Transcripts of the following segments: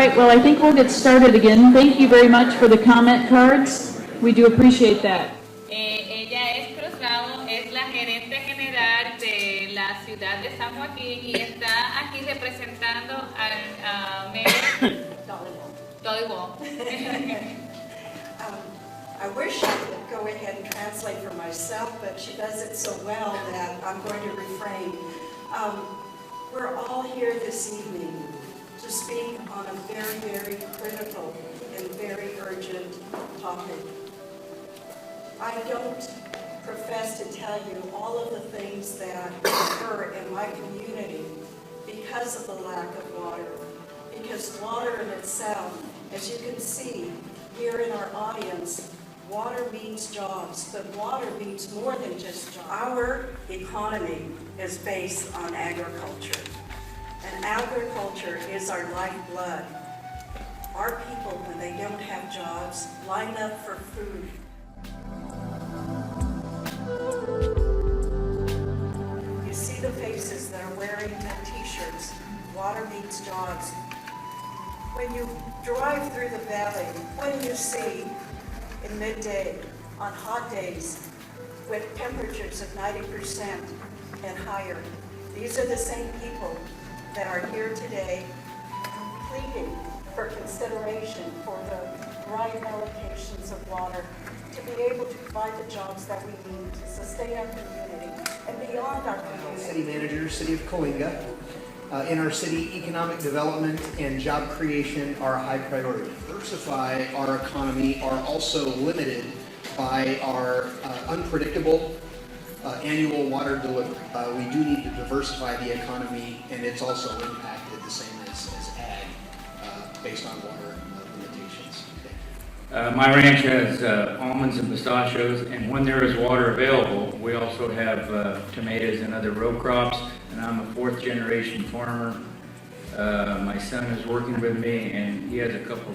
right, well, I think we'll get started again. Thank you very much for the comment cards. We do appreciate that. Ella es Cruzado, es la gerente general de la ciudad de San Joaquín y está aquí representando al mayor Dolly Wall. I wish I could go ahead and translate for myself, but she does it so well that I'm going to refrain. We're all here this evening to speak on a very, very critical and very urgent topic. I don't profess to tell you all of the things that occur in my community because of the lack of water. Because water in itself, as you can see here in our audience, water means jobs, but water means more than just jobs. Our economy is based on agriculture, and agriculture is our lifeblood. Our people, when they don't have jobs, line up for food. You see the faces that are wearing the t-shirts. Water means jobs. When you drive through the valley, what do you see in midday on hot days with temperatures of 90% and higher? These are the same people that are here today pleading for consideration for the right allocations of water to be able to provide the jobs that we need to sustain our community and beyond our community. City manager, City of Coalinga. In our city, economic development and job creation are a high priority. Diversify our economy are also limited by our unpredictable annual water delivery. We do need to diversify the economy, and it's also impacted the same as ag based on water limitations. My ranch has almonds and pistachios, and when there is water available, we also have tomatoes and other row crops, and I'm a fourth generation farmer. My son is working with me, and he has a couple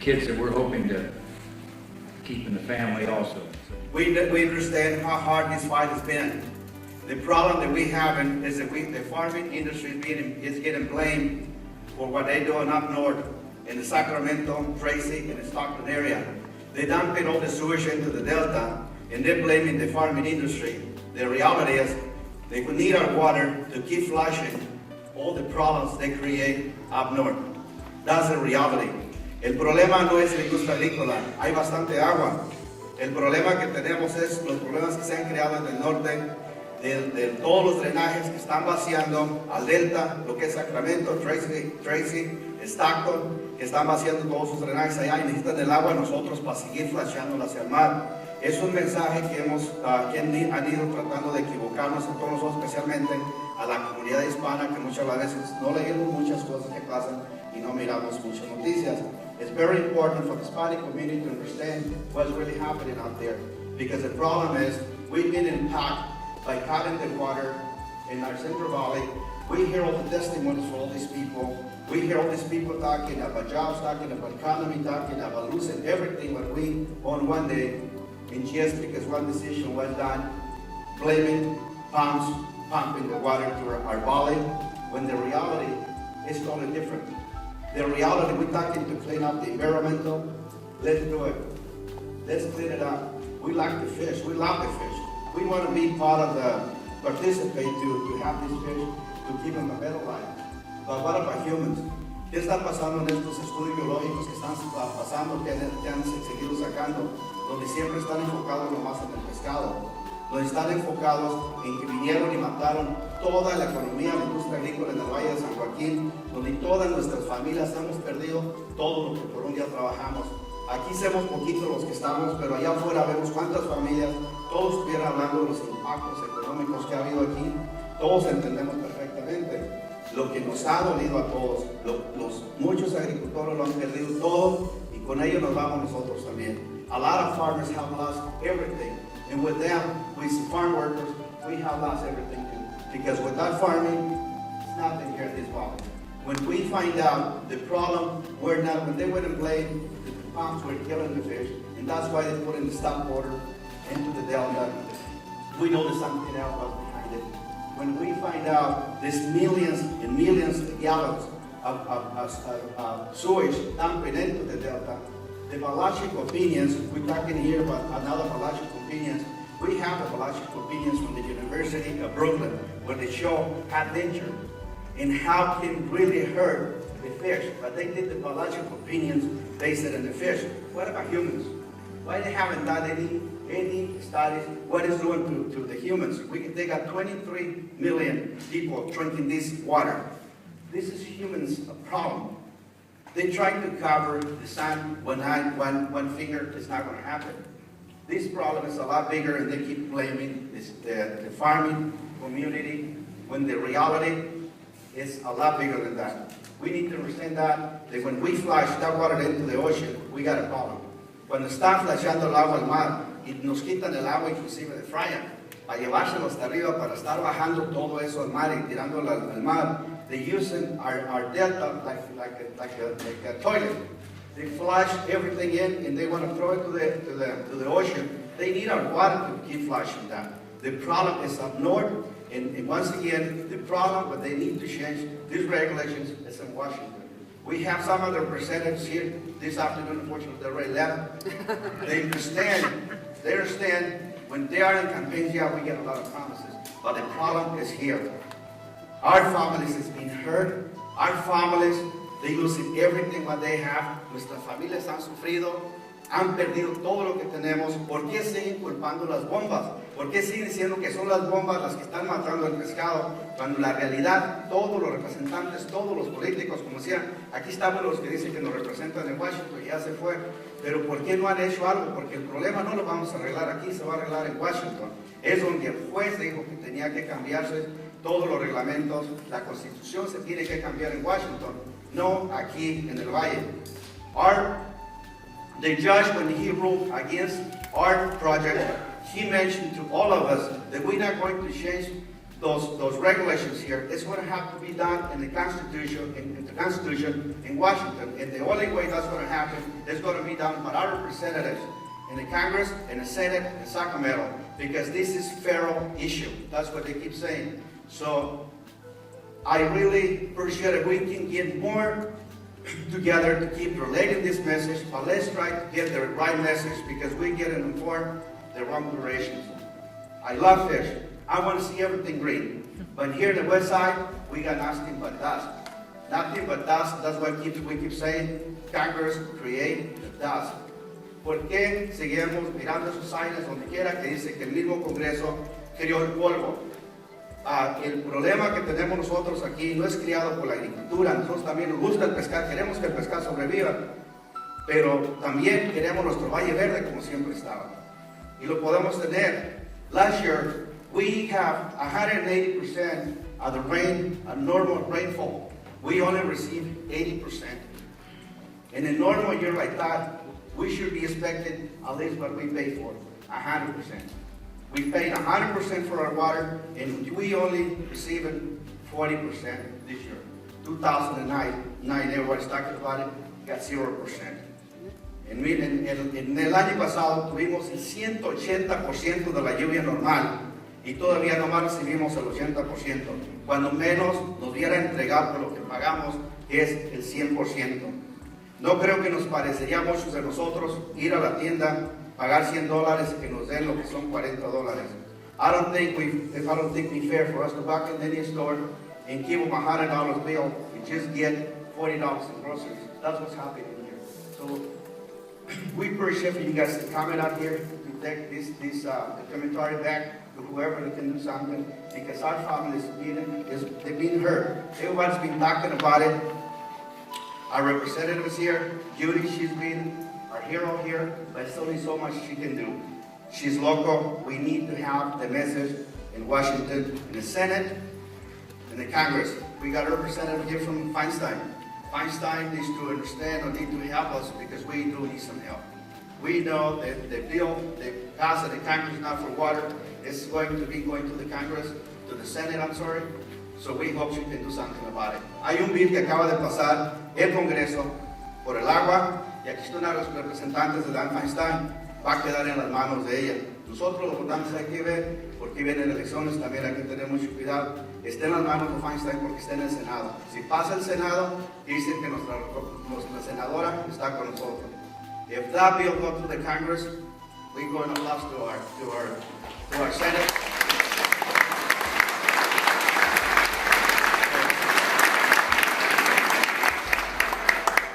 kids that we're hoping to keep in the family also. We understand how hard this fight has been. The problem that we have is that the farming industry is getting blamed for what they're doing up north in the Sacramento, Tracy, and the Stockton area. They dump all the sewage into the Delta, and they're blaming the farming industry. The reality is they would need our water to keep flushing all the problems they create up north. That's the reality. El problema no es la industria agrícola, hay bastante agua. El problema que tenemos es los problemas que se han creado en el norte, de todos los drenajes que están vaciando al delta, lo que es Sacramento, Tracy, Stockton, que están vaciando todos sus drenajes allá y necesitan el agua nosotros para seguir flasheándola hacia el mar. Es un mensaje que han ido tratando de equivocarnos a todos nosotros, especialmente a la comunidad hispana, que muchas veces no leemos muchas cosas que pasan y no miramos muchas noticias. It's very important for the Hispanic community to understand what's really happening out there, because the problem is we've been impacted by cutting the water in our Central Valley. We hear all the testimonies for all these people. We hear all these people talking about jobs, talking about economy, talking about losing everything when we, on one day, and just because one decision was done, blaming pumps, pumping the water to our valley, when the reality is totally different. The reality, we're talking to clean up the environmental. Let's do it. Let's clean it up. We like the fish. We love the fish. We want to be part of participate to have these fish, to keep them a better life. But what about humans? ¿Qué está pasando en estos estudios biológicos que están pasando, que han seguido sacando, donde siempre están enfocados nomás en el pescado? Donde están enfocados en que vinieron y mataron toda la economía, la industria agrícola en el Valle de San Joaquín, donde todas nuestras familias hemos perdido todo lo que por un día trabajamos. Aquí somos poquitos los que estamos, pero allá afuera vemos cuántas familias, todos estuvieran hablando de los impactos económicos que ha habido aquí, todos entendemos perfectamente lo que nos ha dolido a todos, muchos agricultores lo han perdido todo y con ello nos vamos nosotros también. A lot of farmers have lost everything, and with them, we farm workers, we have lost everything too, because without farming, it's nothing here at this valley. When we find out the problem, when they went and blame the pumps were killing the fish, and that's why they put in the stop water into the delta. We know there's something else behind it. When we find out there's millions and millions of gallons sewage dumping into the delta. The biological opinions, we're talking here about another biological opinions. We have the biological opinions from the University of Brooklyn, where they show how danger and how can really hurt the fish. But they did the biological opinions based on the fish. What about humans? Why they haven't done any studies? What it's doing to the humans? They got 23 million people drinking this water. This is humans a problem. They try to cover the sun one finger. It's not going to happen. This problem is a lot bigger, and they keep blaming the farming community when the reality is a lot bigger than that. We need to understand that when we flush that water into the ocean, we got a problem. Cuando están flashando el agua al mar y nos quitan el agua inclusive de fryer, para llevárselo hasta arriba, para estar bajando todo eso al mar y tirándolo al mar, they using our delta like a toilet. They flush everything in and they want to throw it to the ocean. They need our water to keep flushing that. The problem is up north, and once again, the problem, but they need to change these regulations is in Washington. We have some of the representatives here this afternoon, unfortunately they already left. They understand when they are in campaigns, yeah, we get a lot of promises, but the problem is here. Our families is being hurt. Our families, they losing everything what they have. Nuestras familias han sufrido, han perdido todo lo que tenemos. ¿Por qué siguen culpando las bombas? ¿Por qué siguen diciendo que son las bombas las que están matando el pescado? Cuando la realidad, todos los representantes, todos los políticos, como decían, aquí estamos los que dicen que nos representan en Washington, ya se fue. Pero ¿por qué no han hecho algo? Porque el problema no lo vamos a arreglar aquí, se va a arreglar en Washington. Es donde el juez dijo que tenía que cambiarse todos los reglamentos. La Constitución se tiene que cambiar en Washington, no aquí en el Valle. The judge, when he ruled against our project, he mentioned to all of us that we're not going to change those regulations here. It's going to have to be done in the Constitution, in Washington. And the only way that's going to happen is going to be done by our representatives in the Congress, in the Senate, in Sacramento, because this is federal issue. That's what they keep saying. So I really appreciate if we can get more together to keep relating this message, but let's try to get the right message because we get informed the wrong directions. I love fish. I want to see everything green. But here in the west side, we got nothing but dust. Nothing but dust. That's why we keep saying, Congress, create the dust. ¿Por qué seguimos mirando esos signs donde quiera que dice que el mismo Congreso creó el polvo? El problema que tenemos nosotros aquí no es criado por la agricultura, nosotros también nos gusta el pescado, queremos que el pescado sobreviva, pero también queremos nuestro Valle Verde como siempre estaba. Y lo podemos tener. Last year, we have 180% of the rain, a normal rainfall. We only received 80%. In a normal year like that, we should be expecting at least what we pay for, 100%. We paid 100% for our water, and we only received 40% this year. 2009, everybody's talking about it, got 0%. En el año pasado tuvimos el 180% de la lluvia normal y todavía nomás recibimos el 80%. Cuando menos nos hubiera entregado por lo que pagamos es el 100%. No creo que nos parecería a muchos de nosotros ir a la tienda, pagar $100 y que nos den lo que son $40. I don't think we fair for us to walk in any store and give them $100 bill and just get $40 in groceries. That's what's happening here. So we appreciate you guys to comment out here to take this commentary back to whoever can do something because our family they've been hurt. Everyone's been talking about it. Our representative is here. Judy, she's been our hero here, but there's only so much she can do. She's local. We need to have the message in Washington, in the Senate, in the Congress. We got a representative here from Feinstein. Feinstein needs to understand or need to help us because we do need some help. We know that the bill they passed at the Congress now for water is going to be going to the Congress, to the Senate, I'm sorry. So we hope she can do something about it. Hay un bill que acaba de pasar el Congreso por el agua y aquí está una de los representantes de Dan Feinstein. Va a quedar en las manos de ella. Nosotros los votantes hay que ver, porque vienen elecciones, también hay que tener mucho cuidado. Está en las manos de Feinstein porque está en el Senado. Si pasa el Senado, dicen que nuestra senadora está con nosotros. If that bill goes to the Congress, we're going to lose to our Senate.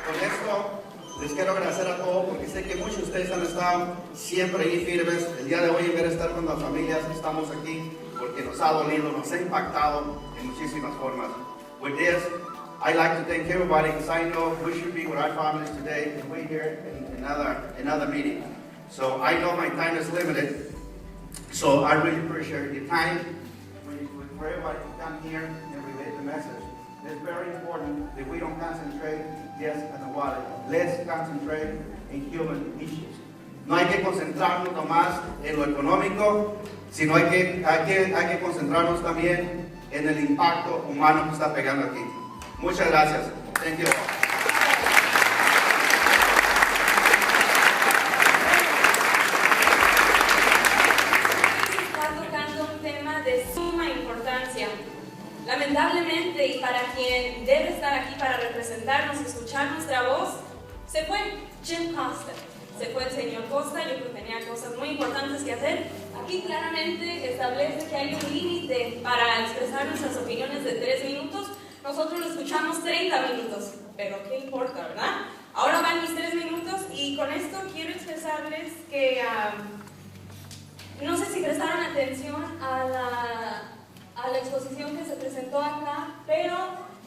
Con esto, les quiero agradecer a todos porque sé que muchos de ustedes han estado siempre ahí firmes. El día de hoy, en vez de estar con las familias, estamos aquí porque nos ha dolido, nos ha impactado en muchísimas formas. With this, I'd like to thank everybody because I know we should be with our families today and we're here in another meeting. So I know my time is limited, so I really appreciate your time for everybody to come here and relay the message. It's very important that we don't concentrate just on the water. Let's concentrate in human issues. No hay que concentrarnos nomás en lo económico, sino hay que concentrarnos también en el impacto humano que está pegando aquí. Muchas gracias. Thank you. Está tocando un tema de suma importancia. Lamentablemente, y para quien debe estar aquí para representarnos y escuchar nuestra voz, se fue Jim Costa. Se fue el señor Costa, yo creo que tenía cosas muy importantes que hacer. Aquí claramente establece que hay un límite para expresar nuestras opiniones de 3 minutos. Nosotros lo escuchamos 30 minutos, pero ¿qué importa, verdad? Ahora van mis 3 minutos y con esto quiero expresarles que no sé si prestaron atención a la exposición que se presentó acá, pero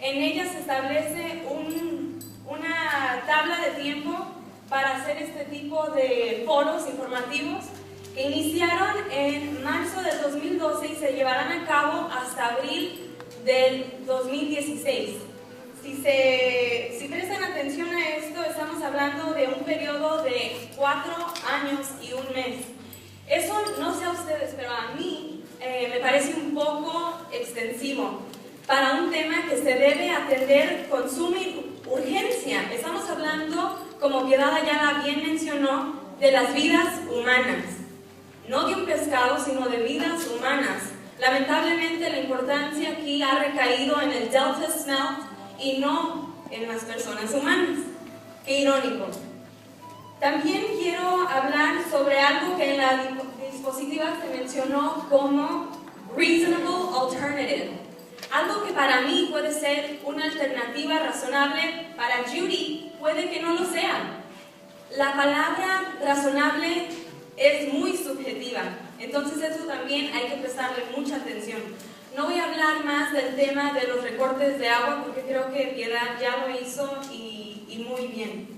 en ella se establece una tabla de tiempo para hacer este tipo de foros informativos que iniciaron en marzo del 2012 y se llevarán a cabo hasta abril del 2016. Si prestan atención a esto, estamos hablando de un periodo de 4 años y 1 mes. Eso no sé a ustedes, pero a mí me parece un poco extensivo para un tema que se debe atender con suma urgencia. Estamos hablando, como Piedad Ayala bien mencionó, de las vidas humanas. No de un pescado, sino de vidas humanas. Lamentablemente la importancia aquí ha recaído en el Delta Smelt y no en las personas humanas. Qué irónico. También quiero hablar sobre algo que en la dispositiva se mencionó como reasonable alternative. Algo que para mí puede ser una alternativa razonable, para Judy puede que no lo sea. La palabra razonable es muy subjetiva, entonces eso también hay que prestarle mucha atención. No voy a hablar más del tema de los recortes de agua porque creo que Piedad ya lo hizo y muy bien.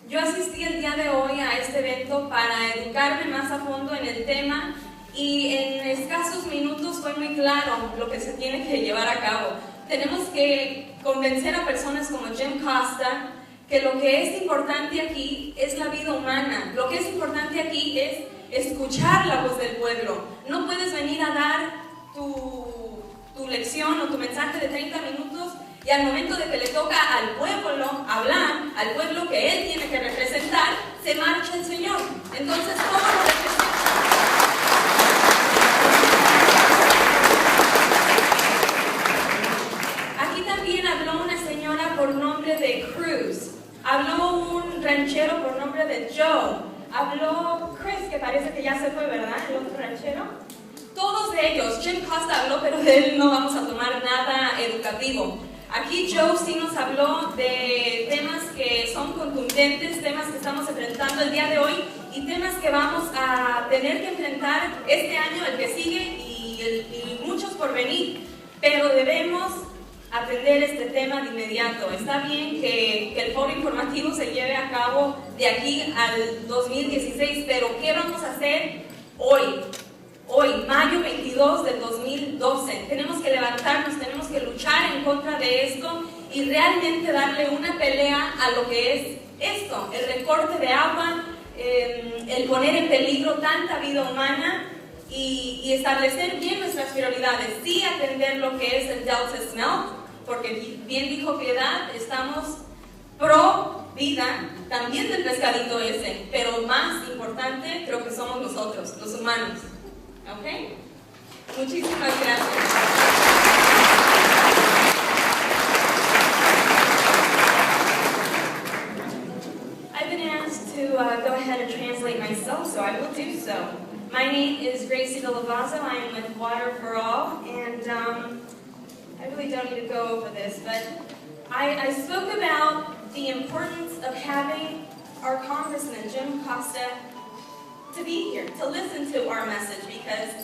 Yo asistí el día de hoy a este evento para educarme más a fondo en el tema y en escasos minutos fue muy claro lo que se tiene que llevar a cabo. Tenemos que convencer a personas como Jim Costa que lo que es importante aquí es la vida humana. Lo que es importante aquí es escuchar la voz del pueblo. No puedes venir a dar tu lección o tu mensaje de 30 minutos y al momento de que le toca al pueblo hablar, al pueblo que él tiene que representar, se marcha el Señor. Entonces, ¿cómo lo representa? Aquí también habló una señora por nombre de Cruz. Habló un ranchero por nombre de Joe. Habló Chris, que parece que ya se fue, ¿verdad? El otro ranchero. Todos de ellos, Jim Costa habló, pero de él no vamos a tomar nada educativo. Aquí Joe sí nos habló de temas que son contundentes, temas que estamos enfrentando el día de hoy y temas que vamos a tener que enfrentar este año, el que sigue y muchos por venir. Pero debemos atender este tema de inmediato. Está bien que el foro informativo se lleve a cabo de aquí al 2016, pero ¿qué vamos a hacer hoy? Hoy, mayo 22 del 2012. Tenemos que levantarnos, tenemos que luchar en contra de esto y realmente darle una pelea a lo que es esto, el recorte de agua, el poner en peligro tanta vida humana y establecer bien nuestras prioridades. Sí, atender lo que es el Delta Smelt, porque bien dijo Piedad, estamos pro vida, también del pescadito ese, pero más importante, creo que somos somos nosotros, los humanos. ¿Ok? Muchísimas gracias. I've been asked to go ahead and translate myself, so I will do so. My name is Gracie De Lavazzo. I am with Water for All, and I really don't need to go over this, but I spoke about the importance of having our Congressman, Jim Costa, to be here, to listen to our message, because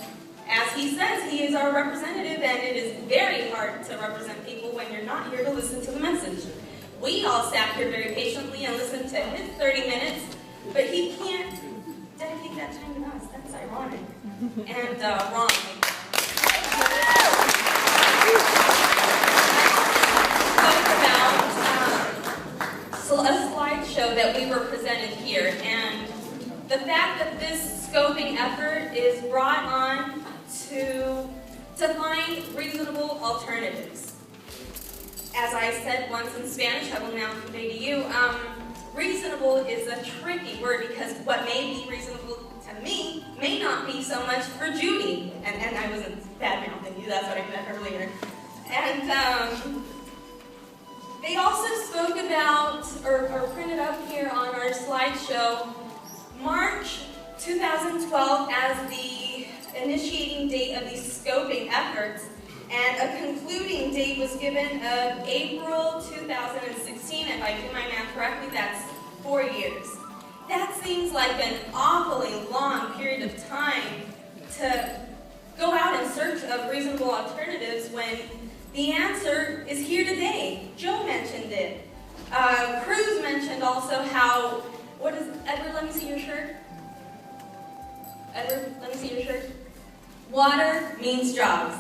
as he says, he is our representative, and it is very hard to represent people when you're not here to listen to the message. We all sat here very patiently and listened to his 30 minutes, but he can't dedicate that time to us. That's ironic and wrong. Spoke about a slideshow that we were presented here, and the fact that this scoping effort is brought on to find reasonable alternatives. As I said once in Spanish, I will now convey to you, reasonable is a tricky word, because what may be reasonable to me may not be so much for Judy. And I wasn't bad-mouthing you, that's what I meant earlier. And they also spoke about, or printed up here on our slideshow, March 2012 as the initiating date of these scoping efforts, and a concluding date was given of April 2016. If I do my math correctly, that's 4 years. That seems like an awfully long period of time to go out in search of reasonable alternatives when the answer is here today. Joe mentioned it. Cruz mentioned also how, Edward, let me see your shirt. Edward, let me see your shirt. Water means jobs.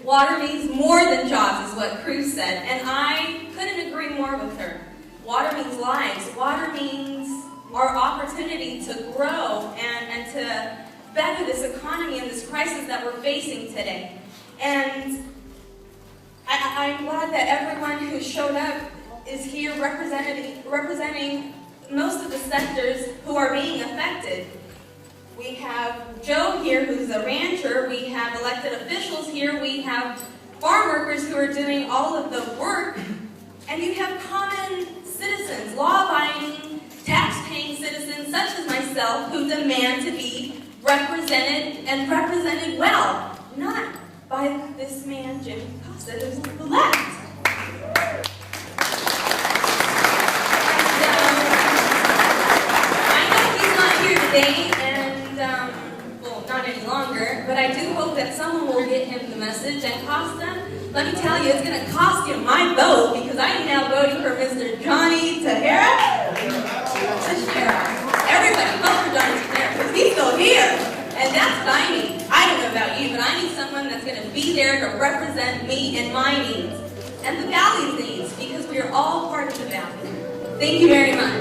Water means more than jobs, is what Cruz said, and I couldn't agree more with her. Water means lives. Water means our opportunity to grow and to better this economy and this crisis that we're facing today. And I'm glad that everyone who showed up is here representing most of the sectors who are being affected. We have Joe here, who's a rancher. We have elected officials here. We have farm workers who are doing all of the work. And you have common citizens, law-abiding, tax-paying citizens such as myself who demand to be represented and represented well, not by this man, Jim Costa, who left. I know he's not here today, not any longer, but I do hope that someone will get him the message. And Costa, let me tell you, it's going to cost you my vote, because I am now voting for Mr. Johnny Tejera. Everybody vote for Johnny Tejera, because he's still here. And that's what I need. I don't know about you, but I need someone that's going to be there to represent me and my needs, and the valley's needs, because we are all part of the valley. Thank you very much.